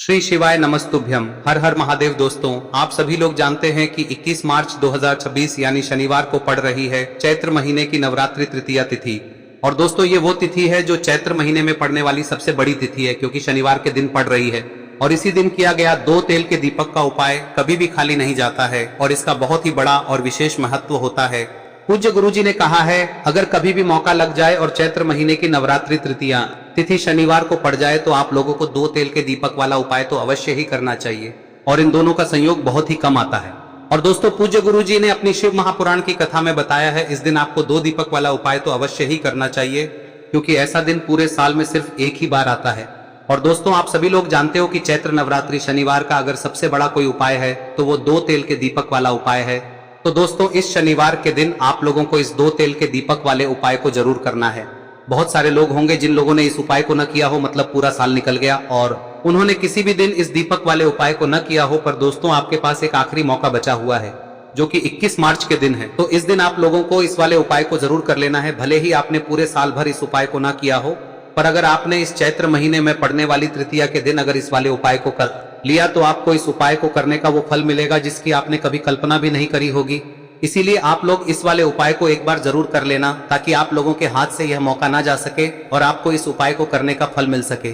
श्री शिवाय नमस्तुभ्यम। हर हर महादेव। दोस्तों, आप सभी लोग जानते हैं कि 21 मार्च 2026 यानी शनिवार को पड़ रही है चैत्र महीने की नवरात्रि तृतीया तिथि। और दोस्तों, ये वो तिथि है जो चैत्र महीने में पड़ने वाली सबसे बड़ी तिथि है, क्योंकि शनिवार के दिन पड़ रही है। और इसी दिन किया गया 2 तेल के दीपक का उपाय कभी भी खाली नहीं जाता है और इसका बहुत ही बड़ा और विशेष महत्व होता है। पूज्य गुरुजी ने कहा है, अगर कभी भी मौका लग जाए और चैत्र महीने की नवरात्रि तृतीया तिथि शनिवार को पड़ जाए तो आप लोगों को 2 तेल के दीपक वाला उपाय तो अवश्य ही करना चाहिए। और इन दोनों का संयोग बहुत ही कम आता है। और दोस्तों, पूज्य गुरुजी ने अपनी शिव महापुराण की कथा में बताया है, इस दिन आपको 2 दीपक वाला उपाय तो अवश्य ही करना चाहिए, क्योंकि ऐसा दिन पूरे साल में सिर्फ एक ही बार आता है। और दोस्तों, आप सभी लोग जानते हो कि चैत्र नवरात्रि शनिवार का अगर सबसे बड़ा कोई उपाय है तो वो 2 तेल के दीपक वाला उपाय है। तो दोस्तों, इस शनिवार के दिन आप लोगों को इस 2 तेल के दीपक वाले उपाय को जरूर करना है। बहुत सारे लोग होंगे जिन लोगों ने इस उपाय को न किया हो, मतलब पूरा साल निकल गया और उन्होंने किसी भी दिन इस दीपक वाले उपाय को न किया हो। पर दोस्तों, आपके पास एक आखिरी मौका बचा हुआ है, जो कि 21 मार्च के दिन है। तो इस दिन आप लोगों को इस वाले उपाय को जरूर कर लेना है। भले ही आपने पूरे साल भर इस उपाय को न किया हो, पर अगर आपने इस चैत्र महीने में पड़ने वाली तृतीया के दिन अगर इस वाले उपाय को कर लिया तो आपको इस उपाय को करने का वो फल मिलेगा जिसकी आपने कभी कल्पना भी नहीं करी होगी। इसीलिए आप लोग इस वाले उपाय को एक बार जरूर कर लेना, ताकि आप लोगों के हाथ से यह मौका ना जा सके और आपको इस उपाय को करने का फल मिल सके।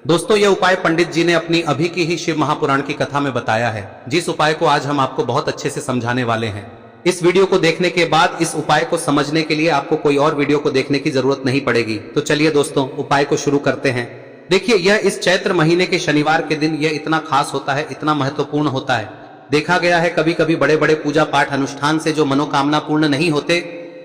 दोस्तों, यह उपाय पंडित जी ने अपनी अभी की ही शिव महापुराण की कथा में बताया है, जिस उपाय को आज हम आपको बहुत अच्छे से समझाने वाले हैं। इस वीडियो को देखने के बाद इस उपाय को समझने के लिए आपको कोई और वीडियो को देखने की जरूरत नहीं पड़ेगी। तो चलिए दोस्तों, उपाय को शुरू करते हैं। देखिए, यह इस चैत्र महीने के शनिवार के दिन यह इतना खास होता है, इतना महत्वपूर्ण होता है। देखा गया है कभी कभी बड़े बड़े पूजा पाठ अनुष्ठान से जो मनोकामना पूर्ण नहीं होते,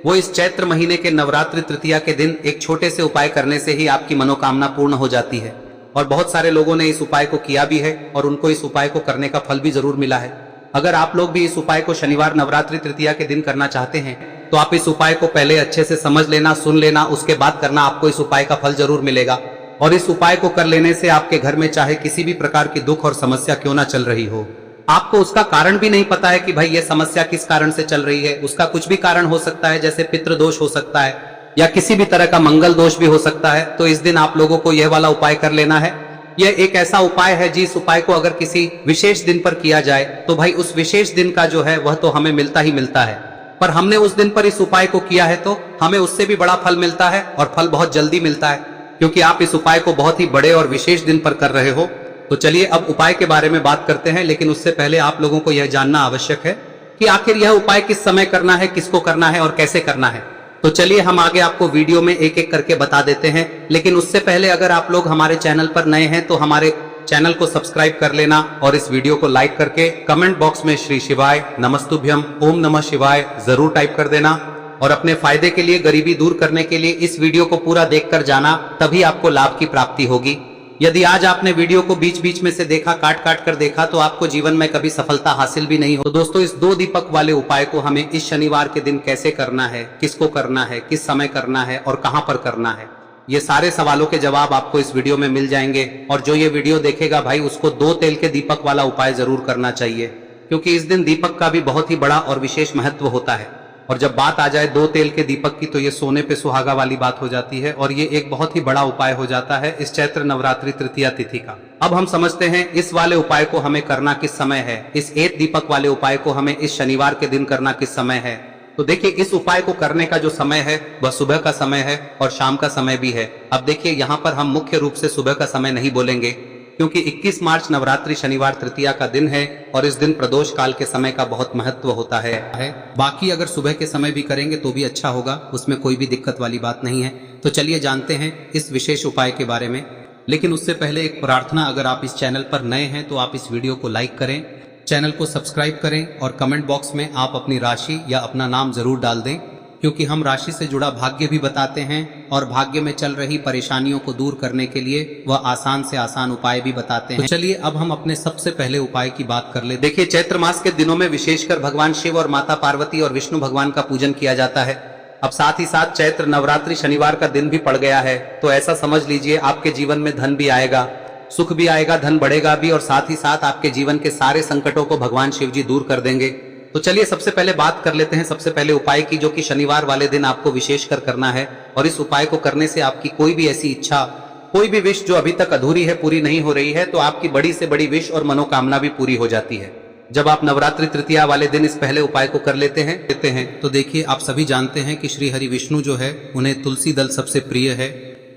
वो इस चैत्र महीने के नवरात्रि तृतीया के दिन एक छोटे से उपाय करने से ही आपकी मनोकामना पूर्ण हो जाती है। और बहुत सारे लोगों ने इस उपाय को किया भी है और उनको इस उपाय को करने का फल भी जरूर मिला है। अगर आप लोग भी इस उपाय को शनिवार नवरात्रि तृतीया के दिन करना चाहते हैं तो आप इस उपाय को पहले अच्छे से समझ लेना, सुन लेना, उसके बाद करना। आपको इस उपाय का फल जरूर मिलेगा। और इस उपाय को कर लेने से आपके घर में चाहे किसी भी प्रकार की दुख और समस्या क्यों ना चल रही हो, आपको उसका कारण भी नहीं पता है कि भाई ये समस्या किस कारण से चल रही है, उसका कुछ भी कारण हो सकता है, जैसे पितृ दोष हो सकता है या किसी भी तरह का मंगल दोष भी हो सकता है। तो इस दिन आप लोगों को यह वाला उपाय कर लेना है। यह एक ऐसा उपाय है जिस उपाय को अगर किसी विशेष दिन पर किया जाए तो भाई उस विशेष दिन का जो है वह तो हमें मिलता ही मिलता है। पर हमने उस दिन पर इस उपाय को किया है तो हमें उससे भी बड़ा फल मिलता है, और फल बहुत जल्दी मिलता है, क्योंकि आप इस उपाय को बहुत ही बड़े और विशेष दिन पर कर रहे हो। तो चलिए अब उपाय के बारे में बात करते हैं, लेकिन उससे पहले आप लोगों को यह जानना आवश्यक है कि आखिर यह उपाय किस समय करना है, किसको करना है और कैसे करना है। तो चलिए हम आगे आपको वीडियो में एक एक करके बता देते हैं। लेकिन उससे पहले अगर आप लोग हमारे चैनल पर नए हैं तो हमारे चैनल को सब्सक्राइब कर लेना और इस वीडियो को लाइक करके कमेंट बॉक्स में श्री शिवाय नमस्तुभ्यम ओम नमः शिवाय जरूर टाइप कर देना। और अपने फायदे के लिए, गरीबी दूर करने के लिए इस वीडियो को पूरा देखकर जाना, तभी आपको लाभ की प्राप्ति होगी। यदि आज आपने वीडियो को बीच बीच में से देखा, काट काट कर देखा, तो आपको जीवन में कभी सफलता हासिल भी नहीं हो। तो दोस्तों, इस 2 दीपक वाले उपाय को हमें इस शनिवार के दिन कैसे करना है, किसको करना है, किस समय करना है और कहां पर करना है, ये सारे सवालों के जवाब आपको इस वीडियो में मिल जाएंगे। और जो ये वीडियो देखेगा भाई, उसको 2 तेल के दीपक वाला उपाय जरूर करना चाहिए, क्योंकि इस दिन दीपक का भी बहुत ही बड़ा और विशेष महत्व होता है। और जब बात आ जाए 2 तेल के दीपक की, तो ये सोने पे सुहागा वाली बात हो जाती है और ये एक बहुत ही बड़ा उपाय हो जाता है इस चैत्र नवरात्रि तृतीया तिथि का। अब हम समझते हैं इस वाले उपाय को हमें करना किस समय है। इस 1 दीपक वाले उपाय को हमें इस शनिवार के दिन करना किस समय है। तो देखिए, इस उपाय को करने का जो समय है वह सुबह का समय है और शाम का समय भी है। अब देखिए, यहाँ पर हम मुख्य रूप से सुबह का समय नहीं बोलेंगे, क्योंकि 21 मार्च नवरात्रि शनिवार तृतीया का दिन है और इस दिन प्रदोष काल के समय का बहुत महत्व होता है। बाकी अगर सुबह के समय भी करेंगे तो भी अच्छा होगा, उसमें कोई भी दिक्कत वाली बात नहीं है। तो चलिए जानते हैं इस विशेष उपाय के बारे में। लेकिन उससे पहले एक प्रार्थना, अगर आप इस चैनल पर नए हैं तो आप इस वीडियो को लाइक करें, चैनल को सब्सक्राइब करें और कमेंट बॉक्स में आप अपनी राशि या अपना नाम जरूर डाल दें, क्योंकि हम राशि से जुड़ा भाग्य भी बताते हैं और भाग्य में चल रही परेशानियों को दूर करने के लिए वह आसान से आसान उपाय भी बताते हैं। तो चलिए अब हम अपने सबसे पहले उपाय की बात कर ले। देखिए, चैत्र मास के दिनों में विशेषकर भगवान शिव और माता पार्वती और विष्णु भगवान का पूजन किया जाता है। अब साथ ही साथ चैत्र नवरात्रि शनिवार का दिन भी पड़ गया है, तो ऐसा समझ लीजिए आपके जीवन में धन भी आएगा, सुख भी आएगा, धन बढ़ेगा भी, और साथ ही साथ आपके जीवन के सारे संकटों को भगवान शिव जी दूर कर देंगे। तो चलिए सबसे पहले बात कर लेते हैं सबसे पहले उपाय की, जो कि शनिवार वाले दिन आपको विशेषकर करना है। और इस उपाय को करने से आपकी कोई भी ऐसी इच्छा कोई भी विश जो अभी तक अधूरी है, पूरी नहीं हो रही है, तो आपकी बड़ी से बड़ी विश और मनोकामना भी पूरी हो जाती है जब आप नवरात्रि तृतीया वाले दिन इस पहले उपाय को कर लेते हैं। तो देखिए, आप सभी जानते हैं कि श्री हरि विष्णु जो है उन्हें तुलसी दल सबसे प्रिय है।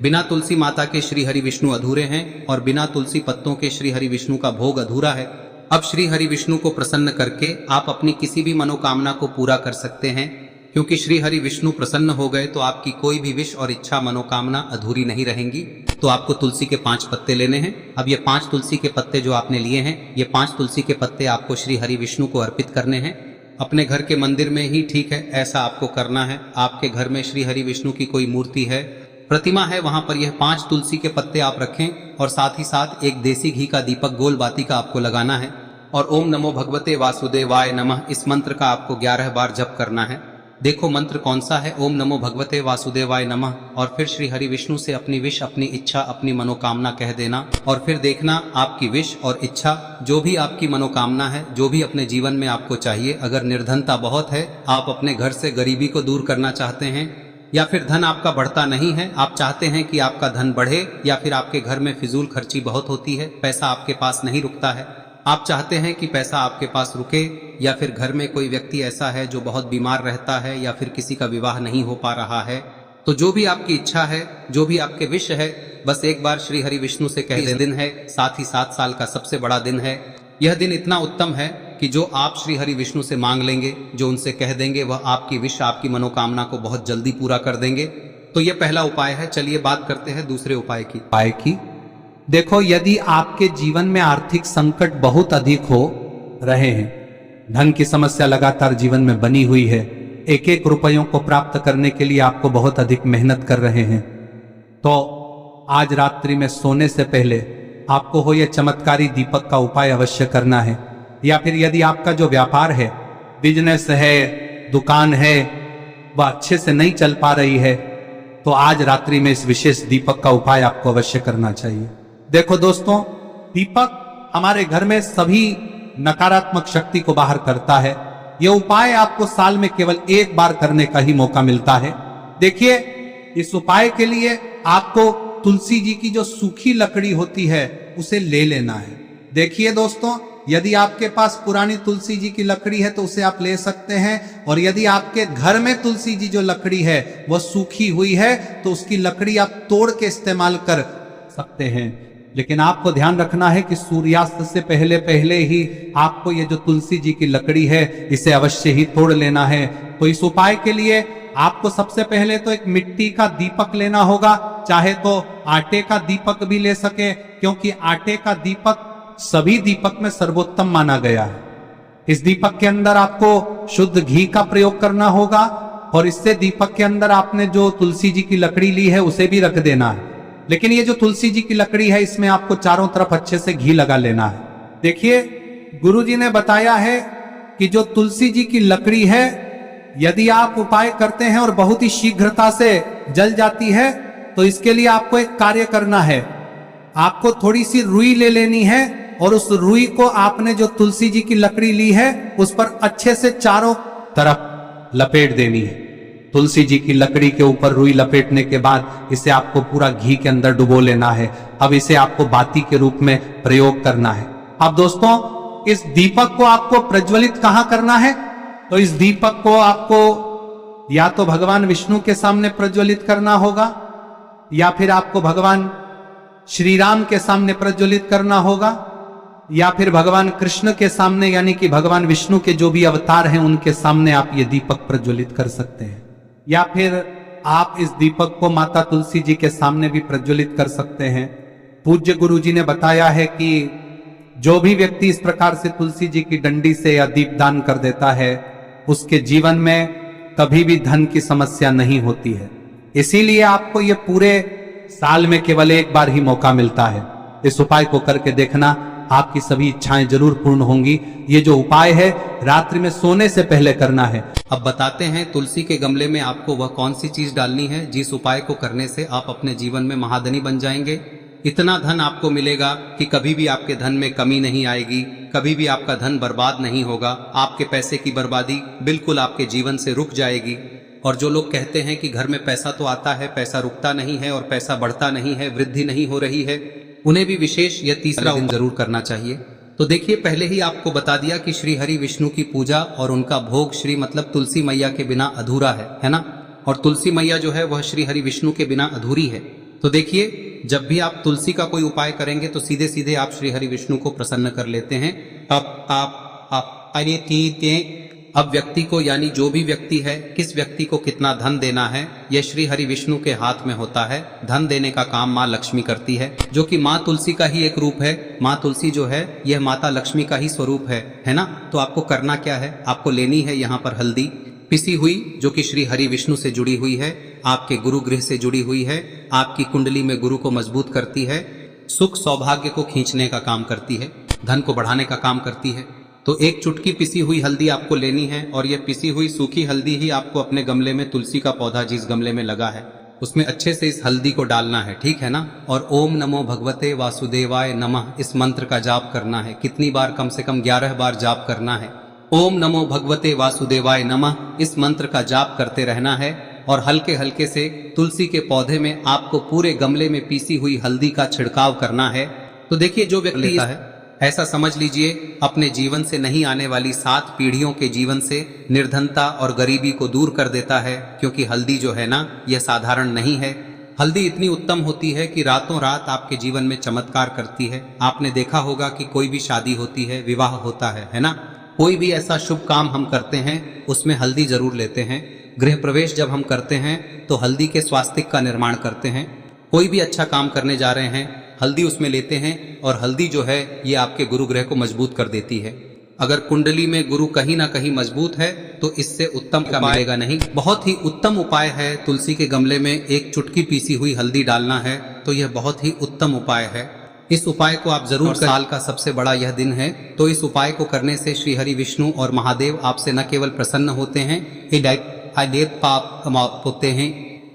बिना तुलसी माता के श्री हरि विष्णु अधूरे हैं और बिना तुलसी पत्तों के श्री हरि विष्णु का भोग अधूरा है। अब श्री हरि विष्णु को प्रसन्न करके आप अपनी किसी भी मनोकामना को पूरा कर सकते हैं, क्योंकि श्री हरि विष्णु प्रसन्न हो गए तो आपकी कोई भी विश और इच्छा मनोकामना अधूरी नहीं रहेंगी। तो आपको तुलसी के 5 पत्ते लेने हैं। अब ये 5 तुलसी के पत्ते जो आपने लिए हैं, ये 5 तुलसी के पत्ते आपको श्री हरि विष्णु को अर्पित करने हैं। अपने घर के मंदिर में ही ठीक है, ऐसा आपको करना है। आपके घर में श्री हरि विष्णु की कोई मूर्ति है, प्रतिमा है, वहां पर यह 5 तुलसी के पत्ते आप रखें और साथ ही साथ एक देसी घी का दीपक गोल बाती का आपको लगाना है और ओम नमो भगवते वासुदेवाय नमः इस मंत्र का आपको 11 बार जप करना है। देखो मंत्र कौन सा है, ओम नमो भगवते वासुदेवाय नमः, और फिर श्री हरि विष्णु से अपनी विश, अपनी इच्छा, अपनी मनोकामना कह देना और फिर देखना आपकी विश और इच्छा, जो भी आपकी मनोकामना है, जो भी अपने जीवन में आपको चाहिए। अगर निर्धनता बहुत है, आप अपने घर से गरीबी को दूर करना चाहते हैं, या फिर धन आपका बढ़ता नहीं है, आप चाहते हैं कि आपका धन बढ़े, या फिर आपके घर में फिजूल खर्ची बहुत होती है, पैसा आपके पास नहीं रुकता है, आप चाहते हैं कि पैसा आपके पास रुके, या फिर घर में कोई व्यक्ति ऐसा है जो बहुत बीमार रहता है, या फिर किसी का विवाह नहीं हो पा रहा है, तो जो भी आपकी इच्छा है, जो भी आपके विश है, बस एक बार श्री हरि विष्णु से कह दें। दिन है, साथ ही 7 साल का सबसे बड़ा दिन है। यह दिन इतना उत्तम है कि जो आप श्री हरि विष्णु से मांग लेंगे, जो उनसे कह देंगे, वह आपकी विश, आपकी मनोकामना को बहुत जल्दी पूरा कर देंगे। तो यह पहला उपाय है। चलिए बात करते हैं दूसरे उपाय की। देखो, यदि आपके जीवन में आर्थिक संकट बहुत अधिक हो रहे हैं, धन की समस्या लगातार जीवन में बनी हुई है, एक एक रुपयों को प्राप्त करने के लिए आपको बहुत अधिक मेहनत कर रहे हैं, तो आज रात्रि में सोने से पहले आपको हो यह चमत्कारी दीपक का उपाय अवश्य करना है। या फिर यदि आपका जो व्यापार है, बिजनेस है, दुकान है, वह अच्छे से नहीं चल पा रही है, तो आज रात्रि में इस विशेष दीपक का उपाय आपको अवश्य करना चाहिए। देखो दोस्तों, दीपक हमारे घर में सभी नकारात्मक शक्ति को बाहर करता है। यह उपाय आपको साल में केवल 1 बार करने का ही मौका मिलता है। देखिए, इस उपाय के लिए आपको तुलसी जी की जो सूखी लकड़ी होती है उसे ले लेना है। देखिए दोस्तों, यदि आपके पास पुरानी तुलसी जी की लकड़ी है तो उसे आप ले सकते हैं, और यदि आपके घर में तुलसी जी जो लकड़ी है वह सूखी हुई है तो उसकी लकड़ी आप तोड़ के इस्तेमाल कर सकते हैं। लेकिन आपको ध्यान रखना है कि सूर्यास्त से पहले पहले ही आपको ये जो तुलसी जी की लकड़ी है इसे अवश्य ही तोड़ लेना है। तो इस उपाय के लिए आपको सबसे पहले तो एक मिट्टी का दीपक लेना होगा, चाहे तो आटे का दीपक भी ले सके, क्योंकि आटे का दीपक सभी दीपक में सर्वोत्तम माना गया है। इस दीपक के अंदर आपको शुद्ध घी का प्रयोग करना होगा, और इससे दीपक के अंदर आपने जो तुलसी जी की लकड़ी ली है उसे भी रख देना है। लेकिन ये जो तुलसी जी की लकड़ी है, इसमें आपको चारों तरफ अच्छे से घी लगा लेना है। देखिए, गुरुजी ने बताया है कि जो तुलसी जी की लकड़ी है, यदि आप उपाय करते हैं और बहुत ही शीघ्रता से जल जाती है, तो इसके लिए आपको एक कार्य करना है। आपको थोड़ी सी रुई ले लेनी है और उस रुई को आपने जो तुलसी जी की लकड़ी ली है उस पर अच्छे से चारों तरफ लपेट देनी है। तुलसी जी की लकड़ी के ऊपर रुई लपेटने के बाद इसे आपको पूरा घी के अंदर डुबो लेना है। अब इसे आपको बाती के रूप में प्रयोग करना है। अब दोस्तों, इस दीपक को आपको प्रज्वलित कहां करना है? तो इस दीपक को आपको या तो भगवान विष्णु के सामने प्रज्वलित करना होगा, या फिर आपको भगवान श्री राम के सामने प्रज्वलित करना होगा, या फिर भगवान कृष्ण के सामने, यानी कि भगवान विष्णु के जो भी अवतार हैं उनके सामने आप ये दीपक प्रज्वलित कर सकते हैं। या फिर आप इस दीपक को माता तुलसी जी के सामने भी प्रज्वलित कर सकते हैं। पूज्य गुरु जी ने बताया है कि जो भी व्यक्ति इस प्रकार से तुलसी जी की डंडी से या दीपदान कर देता है, उसके जीवन में कभी भी धन की समस्या नहीं होती है। इसीलिए आपको ये पूरे साल में केवल 1 बार ही मौका मिलता है। इस उपाय को करके देखना, आपकी सभी इच्छाएं जरूर पूर्ण होंगी। ये जो उपाय है रात्रि में सोने से पहले करना है। अब बताते हैं तुलसी के गमले में आपको वह कौन सी चीज डालनी है जिस उपाय को करने से आप अपने जीवन में महाधनी बन जाएंगे। इतना धन आपको मिलेगा कि कभी भी आपके धन में कमी नहीं आएगी, कभी भी आपका धन बर्बाद नहीं होगा, आपके पैसे की बर्बादी बिल्कुल आपके जीवन से रुक जाएगी। और जो लोग कहते हैं कि घर में पैसा तो आता है, पैसा रुकता नहीं है और पैसा बढ़ता नहीं है, वृद्धि नहीं हो रही है, उन्हें भी विशेष यह तीसरा दिन जरूर करना चाहिए। तो देखिए, पहले ही आपको बता दिया कि श्री हरि विष्णु की पूजा और उनका भोग श्री मतलब तुलसी मैया के बिना अधूरा है ना। और तुलसी मैया जो है वह श्री हरि विष्णु के बिना अधूरी है। तो देखिए, जब भी आप तुलसी का कोई उपाय करेंगे तो सीधे सीधे आप श्री हरि विष्णु को प्रसन्न कर लेते हैं। अब व्यक्ति को, यानी जो भी व्यक्ति है, किस व्यक्ति को कितना धन देना है, यह श्री हरि विष्णु के हाथ में होता है। धन देने का काम माँ लक्ष्मी करती है, जो कि माँ तुलसी का ही एक रूप है। माँ तुलसी जो है यह माता लक्ष्मी का ही स्वरूप है ना। तो आपको करना क्या है, आपको लेनी है यहाँ पर हल्दी पिसी हुई, जो कि श्री हरि विष्णु से जुड़ी हुई है, आपके गुरु गृह से जुड़ी हुई है, आपकी कुंडली में गुरु को मजबूत करती है, सुख सौभाग्य को खींचने का काम करती है, धन को बढ़ाने का काम करती है। तो एक चुटकी पिसी हुई हल्दी आपको लेनी है और यह पिसी हुई सूखी हल्दी ही आपको अपने गमले में, तुलसी का पौधा जिस गमले में लगा है उसमें अच्छे से इस हल्दी को डालना है, ठीक है ना। और ओम नमो भगवते वासुदेवाय नमः इस मंत्र का जाप करना है। कितनी बार? कम से कम 11 बार जाप करना है। ओम नमो भगवते वासुदेवाय नमः इस मंत्र का जाप करते रहना है और हल्के हल्के से तुलसी के पौधे में आपको पूरे गमले में पीसी हुई हल्दी का छिड़काव करना है। तो देखिए, जो व्यक्ति लेता है, ऐसा समझ लीजिए अपने जीवन से नहीं आने वाली 7 पीढ़ियों के जीवन से निर्धनता और गरीबी को दूर कर देता है। क्योंकि हल्दी जो है ना, यह साधारण नहीं है। हल्दी इतनी उत्तम होती है कि रातों रात आपके जीवन में चमत्कार करती है। आपने देखा होगा कि कोई भी शादी होती है, विवाह होता है ना, कोई भी ऐसा शुभ काम हम करते हैं उसमें हल्दी जरूर लेते हैं। गृह प्रवेश जब हम करते हैं तो हल्दी के स्वास्तिक का निर्माण करते हैं। कोई भी अच्छा काम करने जा रहे हैं, हल्दी उसमें लेते हैं और हल्दी जो है ये आपके गुरु ग्रह को मजबूत कर देती है। अगर कुंडली में गुरु कहीं ना कहीं मजबूत है तो इससे उत्तम का मिलेगा नहीं। बहुत ही उत्तम उपाय है, तुलसी के गमले में एक चुटकी पीसी हुई हल्दी डालना है, तो यह बहुत ही उत्तम उपाय है। इस उपाय को आप जरूर, साल का सबसे बड़ा यह दिन है, तो इस उपाय को करने से श्री हरि विष्णु और महादेव आपसे न केवल प्रसन्न होते हैं, पाप होते हैं,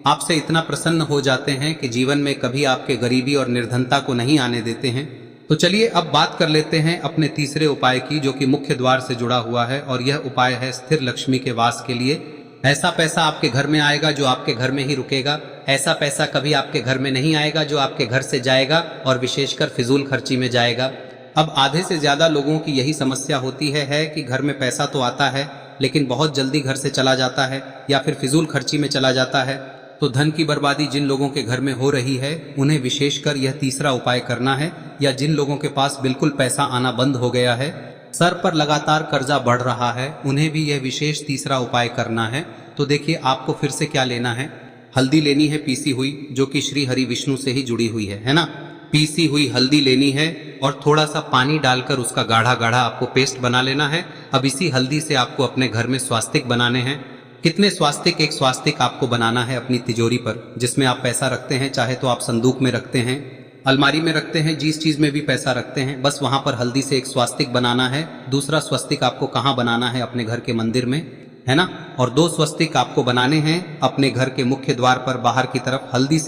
आपसे इतना प्रसन्न हो जाते हैं कि जीवन में कभी आपके गरीबी और निर्धनता को नहीं आने देते हैं। तो चलिए अब बात कर लेते हैं अपने तीसरे उपाय की, जो कि मुख्य द्वार से जुड़ा हुआ है और यह उपाय है स्थिर लक्ष्मी के वास के लिए। ऐसा पैसा आपके घर में आएगा जो आपके घर में ही रुकेगा। ऐसा पैसा कभी आपके घर में नहीं आएगा जो आपके घर से जाएगा और विशेषकर फिजूल खर्ची में जाएगा। अब आधे से ज्यादा लोगों की यही समस्या होती है कि घर में पैसा तो आता है लेकिन बहुत जल्दी घर से चला जाता है या फिर फिजूल खर्ची में चला जाता है। तो धन की बर्बादी जिन लोगों के घर में हो रही है उन्हें विशेषकर यह तीसरा उपाय करना है, या जिन लोगों के पास बिल्कुल पैसा आना बंद हो गया है, सर पर लगातार कर्जा बढ़ रहा है, उन्हें भी यह विशेष तीसरा उपाय करना है। तो देखिए, आपको फिर से क्या लेना है, हल्दी लेनी है पीसी हुई, जो कि श्री हरि विष्णु से ही जुड़ी हुई है ना। पीसी हुई हल्दी लेनी है और थोड़ा सा पानी डालकर उसका गाढ़ा गाढ़ा आपको पेस्ट बना लेना है। अब इसी हल्दी से आपको अपने घर में स्वास्तिक बनाने हैं। कितने स्वास्तिक? एक स्वास्तिक आपको बनाना है अपनी तिजोरी पर, जिसमें आप पैसा रखते हैं, चाहे तो आप संदूक में रखते हैं, अलमारी में रखते हैं, जिस चीज में भी पैसा रखते हैं, बस वहां पर हल्दी से एक स्वास्तिक बनाना है। दूसरा स्वस्तिक आपको कहाँ बनाना है? अपने घर के मंदिर में, है ना। और 2 स्वस्तिक आपको बनाने हैं अपने घर के मुख्य द्वार पर बाहर की तरफ। हल्दी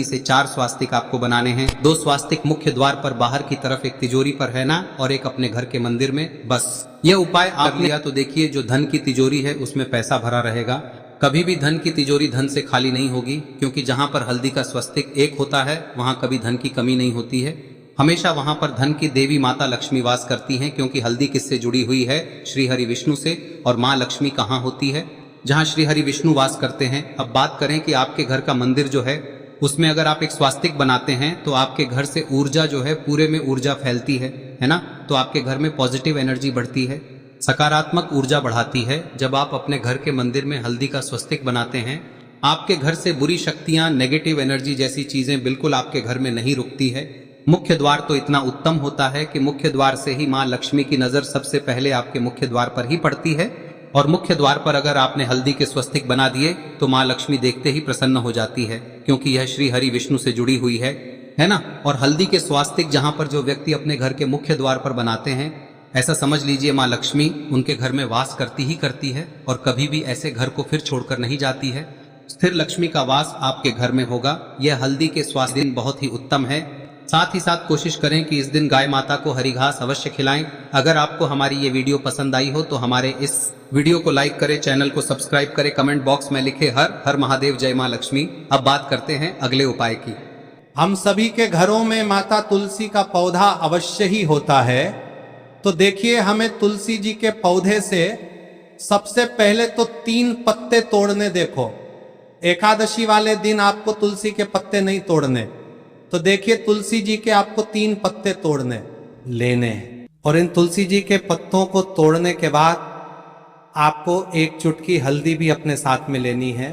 से 4 स्वास्तिक आपको बनाने हैं। 2 स्वास्तिक मुख्य द्वार पर बाहर की तरफ, एक तिजोरी पर, है ना, और एक अपने घर के मंदिर में। बस यह उपाय आप लिया तो देखिए, जो धन की तिजोरी है उसमें पैसा भरा रहेगा। कभी भी धन की तिजोरी धन से खाली नहीं होगी, क्योंकि जहां पर हल्दी का स्वस्तिक एक होता है वहां कभी धन की कमी नहीं होती है। हमेशा वहां पर धन की देवी माता लक्ष्मी वास करती हैं, क्योंकि हल्दी किससे जुड़ी हुई है? श्री हरि विष्णु से। और माँ लक्ष्मी कहाँ होती है? जहाँ श्री हरि विष्णु वास करते हैं। अब बात करें कि आपके घर का मंदिर जो है उसमें अगर आप एक स्वास्तिक बनाते हैं तो आपके घर से ऊर्जा जो है, पूरे में ऊर्जा फैलती है ना। तो आपके घर में पॉजिटिव एनर्जी बढ़ती है, सकारात्मक ऊर्जा बढ़ाती है। जब आप अपने घर के मंदिर में हल्दी का स्वस्तिक बनाते हैं, आपके घर से बुरी शक्तियां, नेगेटिव एनर्जी जैसी चीजें बिल्कुल आपके घर में नहीं रुकती है। मुख्य द्वार तो इतना उत्तम होता है कि मुख्य द्वार से ही माँ लक्ष्मी की नजर सबसे पहले आपके मुख्य द्वार पर ही पड़ती है। और मुख्य द्वार पर अगर आपने हल्दी के स्वस्तिक बना दिए तो माँ लक्ष्मी देखते ही प्रसन्न हो जाती है, क्योंकि यह श्री हरि विष्णु से जुड़ी हुई है ना। और हल्दी के स्वास्तिक जहां पर जो व्यक्ति अपने घर के मुख्य द्वार पर बनाते हैं, ऐसा समझ लीजिए माँ लक्ष्मी उनके घर में वास करती ही करती है और कभी भी ऐसे घर को फिर छोड़कर नहीं जाती है। स्थिर लक्ष्मी का वास आपके घर में होगा। यह हल्दी के स्वास्थ्य दिन बहुत ही उत्तम है। साथ ही साथ कोशिश करें कि इस दिन गाय माता को हरी घास अवश्य खिलाएं। अगर आपको हमारी ये वीडियो पसंद आई हो तो हमारे इस वीडियो को लाइक करें, चैनल को सब्सक्राइब करें, कमेंट बॉक्स में लिखे हर हर महादेव, जय मां लक्ष्मी। अब बात करते हैं अगले उपाय की। हम सभी के घरों में माता तुलसी का पौधा अवश्य ही होता है। तो देखिए, हमें तुलसी जी के पौधे से सबसे पहले तो 3 पत्ते तोड़ने। देखो, एकादशी वाले दिन आपको तुलसी के पत्ते नहीं तोड़ने। तो देखिए, तुलसी जी के आपको 3 पत्ते तोड़ने लेने हैं। और इन तुलसी जी के पत्तों को तोड़ने के बाद आपको 1 चुटकी हल्दी भी अपने साथ में लेनी है।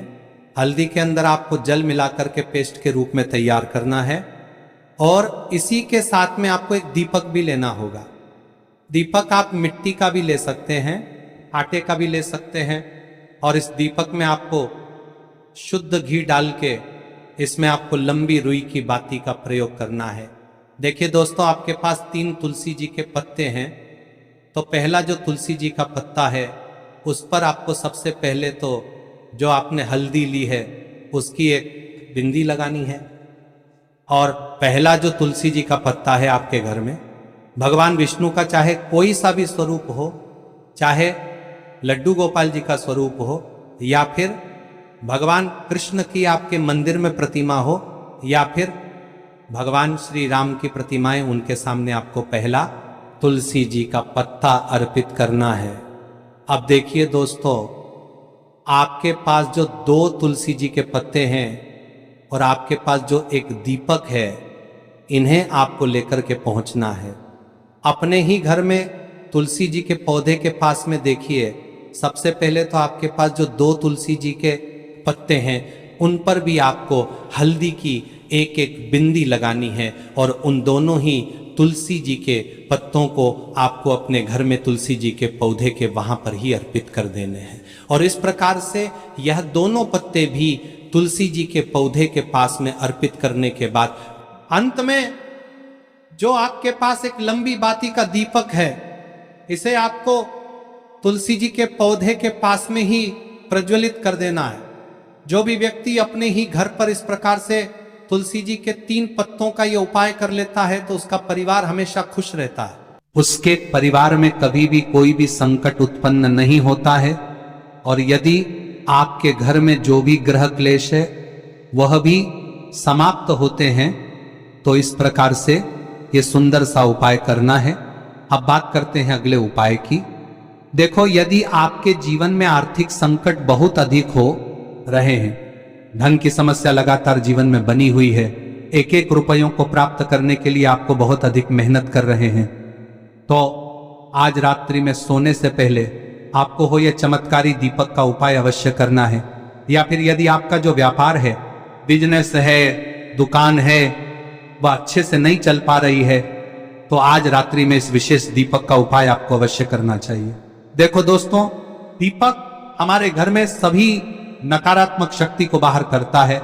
हल्दी के अंदर आपको जल मिलाकर के पेस्ट के रूप में तैयार करना है। और इसी के साथ में आपको एक दीपक भी लेना होगा। दीपक आप मिट्टी का भी ले सकते हैं, आटे का भी ले सकते हैं। और इस दीपक में आपको शुद्ध घी डाल के इसमें आपको लंबी रुई की बाती का प्रयोग करना है। देखिए दोस्तों, आपके पास 3 तुलसी जी के पत्ते हैं। तो पहला जो तुलसी जी का पत्ता है उस पर आपको सबसे पहले तो जो आपने हल्दी ली है उसकी एक बिंदी लगानी है। और पहला जो तुलसी जी का पत्ता है आपके घर में, भगवान विष्णु का चाहे कोई सा भी स्वरूप हो, चाहे लड्डू गोपाल जी का स्वरूप हो, या फिर भगवान कृष्ण की आपके मंदिर में प्रतिमा हो, या फिर भगवान श्री राम की प्रतिमाएं, उनके सामने आपको पहला तुलसी जी का पत्ता अर्पित करना है। अब देखिए दोस्तों, आपके पास जो 2 तुलसी जी के पत्ते हैं और आपके पास जो एक दीपक है, इन्हें आपको लेकर के पहुंचना है। अपने ही घर में तुलसी जी के पौधे के पास में देखिए, सबसे पहले तो आपके पास जो 2 तुलसी जी के पत्ते हैं उन पर भी आपको हल्दी की एक बिंदी लगानी है। और उन दोनों ही तुलसी जी के पत्तों को आपको अपने घर में तुलसी जी के पौधे के वहां पर ही अर्पित कर देने हैं। और इस प्रकार से यह दोनों पत्ते भी तुलसी जी के पौधे के पास में अर्पित करने के बाद अंत में जो आपके पास एक लंबी बाती का दीपक है, इसे आपको तुलसी जी के पौधे के पास में ही प्रज्वलित कर देना है। जो भी व्यक्ति अपने ही घर पर इस प्रकार से तुलसी जी के 3 पत्तों का ये उपाय कर लेता है तो उसका परिवार हमेशा खुश रहता है। उसके परिवार में कभी भी कोई भी संकट उत्पन्न नहीं होता है। और यदि आपके घर में जो भी ग्रह क्लेश है वह भी समाप्त होते हैं। तो इस प्रकार से ये सुंदर सा उपाय करना है। अब बात करते हैं अगले उपाय की। देखो, यदि आपके जीवन में आर्थिक संकट बहुत अधिक हो रहे हैं, धन की समस्या लगातार जीवन में बनी हुई है, 1-1 रुपयों को प्राप्त करने के लिए आपको बहुत अधिक मेहनत कर रहे हैं, तो आज रात्रि में सोने से पहले आपको हो यह चमत्कारी दीपक का उपाय अवश्य करना है। या फिर यदि आपका जो व्यापार है, बिजनेस है, दुकान है, वह अच्छे से नहीं चल पा रही है, तो आज रात्रि में इस विशेष दीपक का उपाय आपको अवश्य करना चाहिए। देखो दोस्तों, दीपक हमारे घर में सभी नकारात्मक शक्ति को बाहर करता है।